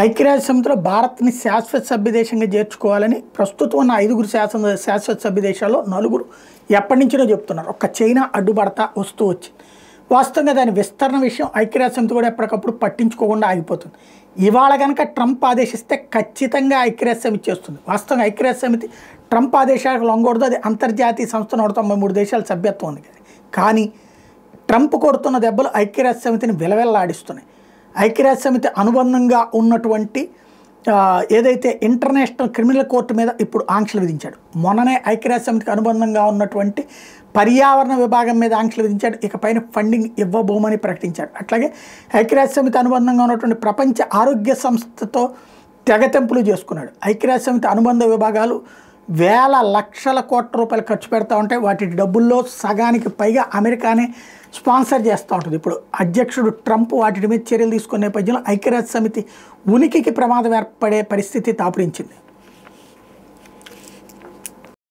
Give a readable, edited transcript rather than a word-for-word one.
ఐక్యరాజ్య సమితిలో భారత్ని శాశ్వత సభ్య దేశంగా చేర్చుకోవాలని ప్రస్తుతం ఉన్న 5 శాశ్వత సభ్య దేశాల్లో 4 ఎప్పటి నుంచో చెప్తున్నారు. ఒక్క చైనా అడ్డుపడతా వస్తూ వచ్చింది. వాస్తవంగా దాని విస్తరణ విషయం ఐక్యరాజ్య సమితి కూడా ఎప్పటికప్పుడు పట్టించుకోకుండా ఆగిపోతుంది. ఇవాళ కనుక ట్రంప్ ఆదేశిస్తే ఖచ్చితంగా ఐక్యరాజ్య సమితి చేస్తుంది. వాస్తవంగా ఐక్యరాజ్య సమితి ట్రంప్ ఆదేశాలకు లొంగకూడదు. అది అంతర్జాతీయ సంస్థ 193 దేశాల సభ్యత్వం ఉంది. కానీ ట్రంప్ కొడుతున్న దెబ్బలు ఐక్యరాజ్య సమితిని విలవెల్లాడిస్తున్నాయి. ఐక్యరాజ్య సమితి అనుబంధంగా ఉన్నటువంటి ఏదైతే ఇంటర్నేషనల్ క్రిమినల్ కోర్టు మీద ఇప్పుడు ఆంక్షలు విధించాడు. మొన్ననే ఐక్యరాజ్య సమితికి అనుబంధంగా ఉన్నటువంటి పర్యావరణ విభాగం మీద ఆంక్షలు విధించాడు. ఇకపైన ఫండింగ్ ఇవ్వబోమని ప్రకటించాడు. అట్లాగే ఐక్యరాజ్య సమితి అనుబంధంగా ఉన్నటువంటి ప్రపంచ ఆరోగ్య సంస్థతో తెగతెంపులు చేసుకున్నాడు. ఐక్యరాజ్య సమితి అనుబంధ విభాగాలు వేల లక్షల కోట్ల రూపాయలు ఖర్చు పెడతా ఉంటాయి. వాటి డబ్బుల్లో సగానికి పైగా అమెరికానే స్పాన్సర్ చేస్తూ ఉంటుంది. ఇప్పుడు అధ్యక్షుడు ట్రంప్ వాటి మీద చర్యలు తీసుకునే నేపథ్యంలో ఐక్యరాజ్య సమితి ఉనికికి ప్రమాదం ఏర్పడే పరిస్థితి తాపురించింది.